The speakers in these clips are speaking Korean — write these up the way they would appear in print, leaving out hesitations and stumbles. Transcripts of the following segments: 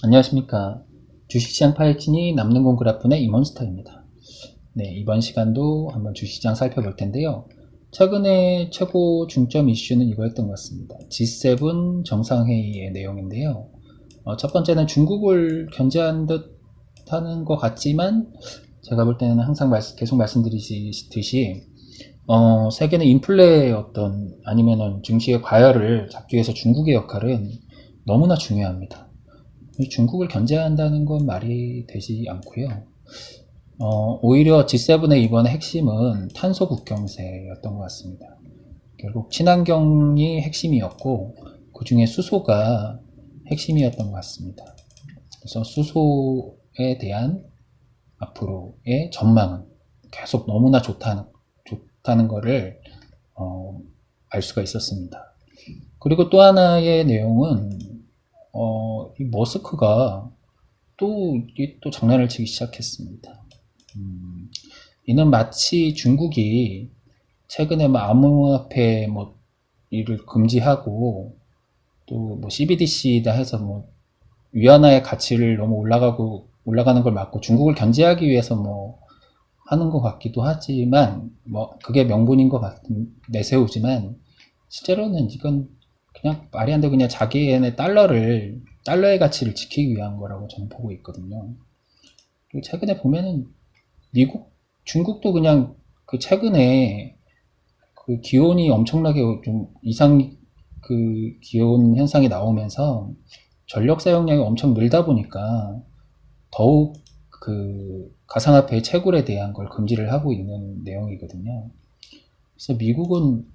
안녕하십니까. 주식시장 파헤치니 남는공 그래프의 이몬스터입니다. 네, 이번 시간도 한번 주식시장 살펴볼 텐데요. 최근에 최고 중점 이슈는 이거였던 것 같습니다. G7 정상회의의 내용인데요. 첫 번째는 중국을 견제한 듯 하는 것 같지만, 제가 볼 때는 항상 계속 말씀드리듯이, 세계는 인플레의 아니면은 증시의 과열을 잡기 위해서 중국의 역할은 너무나 중요합니다. 중국을 견제한다는 건 말이 되지 않고요. 오히려 G7의 이번의 핵심은 탄소 국경세였던 것 같습니다. 결국 친환경이 핵심이었고 그 중에 수소가 핵심이었던 것 같습니다. 그래서 수소에 대한 앞으로의 전망은 계속 너무나 좋다는 것을 알 수가 있었습니다. 그리고 또 하나의 내용은 이 머스크가 또 장난을 치기 시작했습니다. 이는 마치 중국이 최근에 암호화폐 이를 금지하고 또 CBDC다 해서 위안화의 가치를 너무 올라가는 걸 막고 중국을 견제하기 위해서 하는 것 같기도 하지만 그게 명분인 것 같은 내세우지만 실제로는 이건 그냥 말이 안 되고 그냥 자기네 달러의 가치를 지키기 위한 거라고 저는 보고 있거든요. 그리고 최근에 보면은 중국도 그냥 그 최근에 그 기온이 엄청나게 좀 그 기온 현상이 나오면서 전력 사용량이 엄청 늘다 보니까 더욱 그 가상화폐의 채굴에 대한 걸 금지를 하고 있는 내용이거든요. 그래서 미국은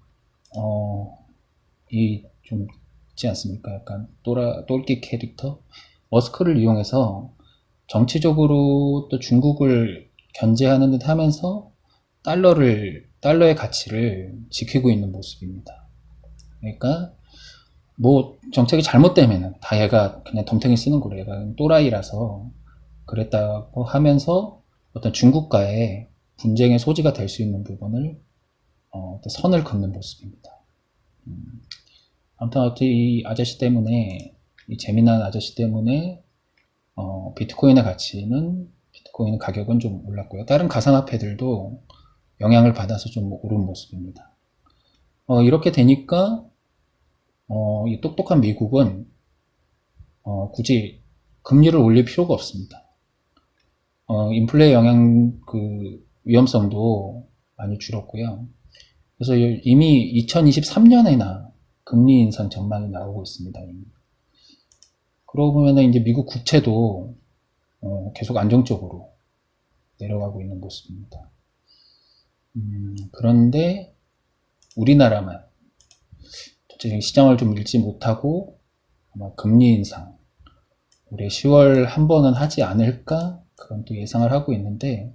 좀 있지 않습니까? 약간 똘끼 캐릭터? 머스크를 이용해서 정치적으로 또 중국을 견제하는 듯 하면서 달러의 가치를 지키고 있는 모습입니다. 그러니까 정책이 잘못되면은 다 얘가 그냥 덤탱이 쓰는 거래. 얘가 또라이라서 그랬다고 하면서 어떤 중국과의 분쟁의 소지가 될 수 있는 부분을 선을 긋는 모습입니다. 아무튼 어떻게 이 아저씨 때문에 이 재미난 아저씨 때문에 비트코인의 가격은 좀 올랐고요. 다른 가상화폐들도 영향을 받아서 좀 오른 모습입니다. 이렇게 되니까 이 똑똑한 미국은 굳이 금리를 올릴 필요가 없습니다. 인플레 영향 위험성도 많이 줄었고요. 그래서 이미 2023년에나 금리 인상 전망이 나오고 있습니다. 이미. 그러고 보면은 이제 미국 국채도 계속 안정적으로 내려가고 있는 모습입니다. 그런데 우리나라만 전체적인 시장을 좀 읽지 못하고 아마 금리 인상 올해 10월 한 번은 하지 않을까 그런 또 예상을 하고 있는데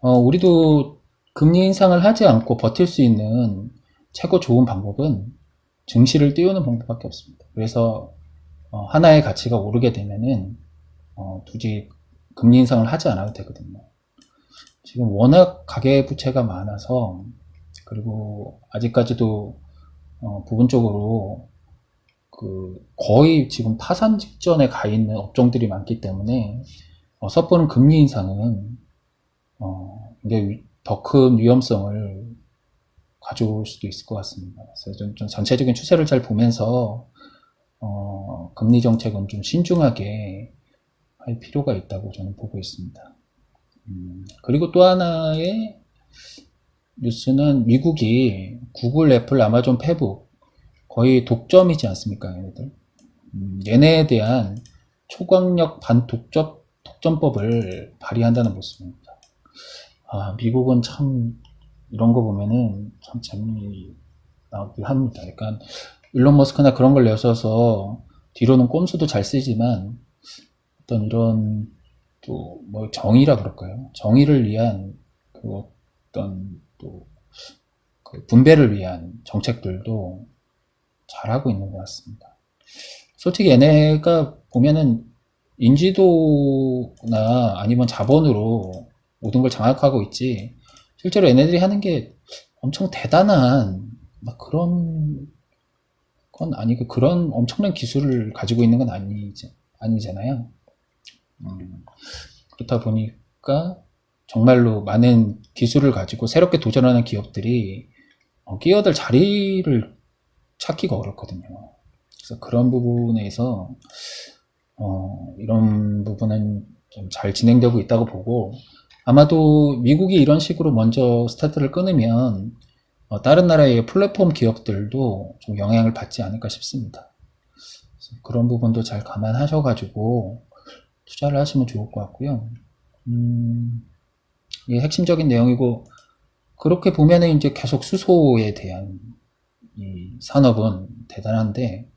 우리도 금리 인상을 하지 않고 버틸 수 있는 최고 좋은 방법은 증시를 띄우는 방법밖에 없습니다. 그래서 하나의 가치가 오르게 되면은 굳이 금리 인상을 하지 않아도 되거든요. 지금 워낙 가계부채가 많아서 그리고 아직까지도 부분적으로 거의 지금 파산 직전에 가 있는 업종들이 많기 때문에 섣부른 금리 인상은 이게 더 큰 위험성을 가져올 수도 있을 것 같습니다. 그래서 좀 전체적인 추세를 잘 보면서 금리 정책은 좀 신중하게 할 필요가 있다고 저는 보고 있습니다. 그리고 또 하나의 뉴스는 미국이 구글, 애플, 아마존, 페북 거의 독점이지 않습니까, 얘네들? 얘네에 대한 초강력 독점법을 발의한다는 모습입니다. 미국은 참 이런 거 보면은 참 재미나긴 합니다. 약간 일론 머스크나 그런 걸 내서서 뒤로는 꼼수도 잘 쓰지만 어떤 이런 또 정의라 그럴까요? 정의를 위한 어떤 그 분배를 위한 정책들도 잘하고 있는 것 같습니다. 솔직히 얘네가 보면은 인지도나 아니면 자본으로 모든 걸 장악하고 있지 실제로 얘네들이 하는 게 엄청 대단한 그런 건 아니고 그런 엄청난 기술을 가지고 있는 건 아니잖아요. 그렇다 보니까 정말로 많은 기술을 가지고 새롭게 도전하는 기업들이 끼어들 자리를 찾기가 어렵거든요. 그래서 그런 부분에서 이런 부분은 좀 잘 진행되고 있다고 보고, 아마도 미국이 이런 식으로 먼저 스타트를 끊으면 다른 나라의 플랫폼 기업들도 좀 영향을 받지 않을까 싶습니다. 그런 부분도 잘 감안하셔가지고 투자를 하시면 좋을 것 같고요. 이게 핵심적인 내용이고, 그렇게 보면은 이제 계속 수소에 대한 이 산업은 대단한데,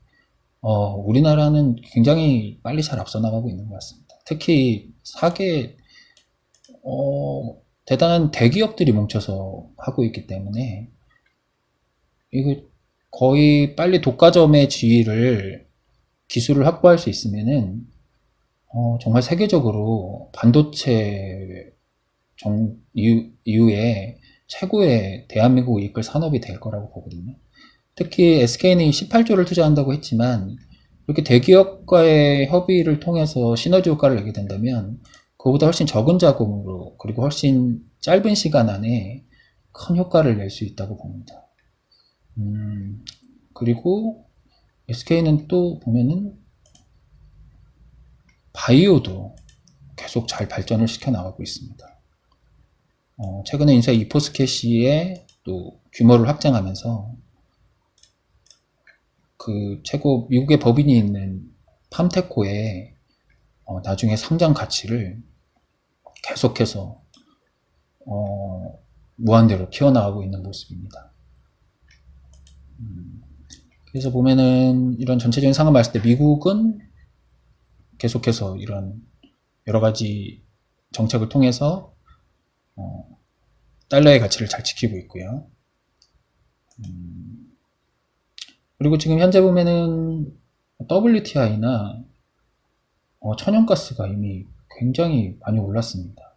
우리나라는 굉장히 빨리 잘 앞서 나가고 있는 것 같습니다. 특히 사계 대단한 대기업들이 뭉쳐서 하고 있기 때문에 이거 거의 빨리 독과점의 지위를 기술을 확보할 수 있으면은 정말 세계적으로 반도체 이후에 최고의 대한민국을 이끌 산업이 될 거라고 보거든요. 특히 SK는 18조를 투자한다고 했지만 이렇게 대기업과의 협의를 통해서 시너지 효과를 내게 된다면 그보다 훨씬 적은 자금으로 그리고 훨씬 짧은 시간 안에 큰 효과를 낼 수 있다고 봅니다. 그리고 SK는 또 보면은 바이오도 계속 잘 발전을 시켜 나가고 있습니다. 최근에 인사 이포스켓시의 또 규모를 확장하면서 그 최고 미국의 법인이 있는 팜테코의 나중에 상장 가치를 계속해서 무한대로 키워나가고 있는 모습입니다. 그래서 보면은 이런 전체적인 상황을 봤을 때 미국은 계속해서 이런 여러 가지 정책을 통해서 달러의 가치를 잘 지키고 있고요. 그리고 지금 현재 보면은 WTI나 천연가스가 이미 굉장히 많이 올랐습니다.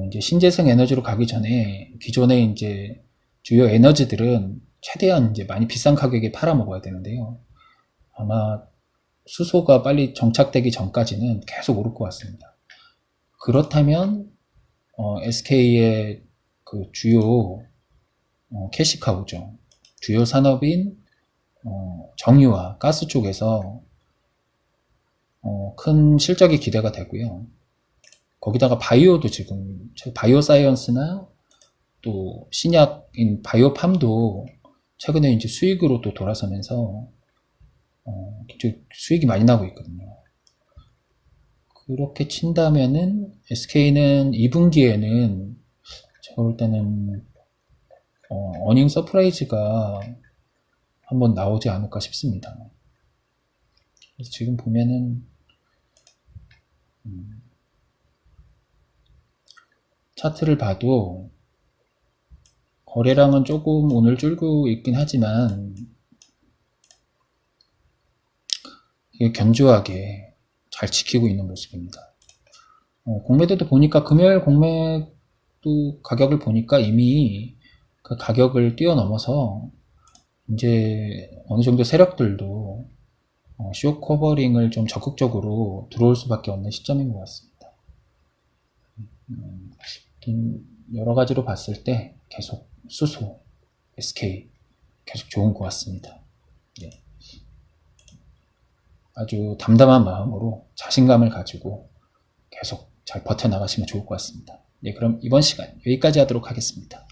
이제 신재생 에너지로 가기 전에 기존의 이제 주요 에너지들은 최대한 이제 많이 비싼 가격에 팔아먹어야 되는데요. 아마 수소가 빨리 정착되기 전까지는 계속 오를 것 같습니다. 그렇다면 SK의 그 주요 캐시카우죠. 주요 산업인 정유와 가스 쪽에서 큰 실적이 기대가 되고요. 거기다가 바이오도 지금 바이오 사이언스나 또 신약인 바이오팜도 최근에 이제 수익으로 또 돌아서면서 수익이 많이 나고 있거든요. 그렇게 친다면은 SK는 2분기에는 제가 볼 때는 어닝 서프라이즈가 한번 나오지 않을까 싶습니다. 그래서 지금 보면은 차트를 봐도 거래량은 조금 오늘 줄고 있긴 하지만 이게 견조하게 잘 지키고 있는 모습입니다. 공매도도 보니까 금요일 공매도 가격을 보니까 이미 그 가격을 뛰어넘어서 이제 어느 정도 세력들도 쇼 커버링을 좀 적극적으로 들어올 수밖에 없는 시점인 것 같습니다. 여러 가지로 봤을 때 계속 수소, SK 계속 좋은 것 같습니다. 네. 아주 담담한 마음으로 자신감을 가지고 계속 잘 버텨나가시면 좋을 것 같습니다. 네, 그럼 이번 시간 여기까지 하도록 하겠습니다.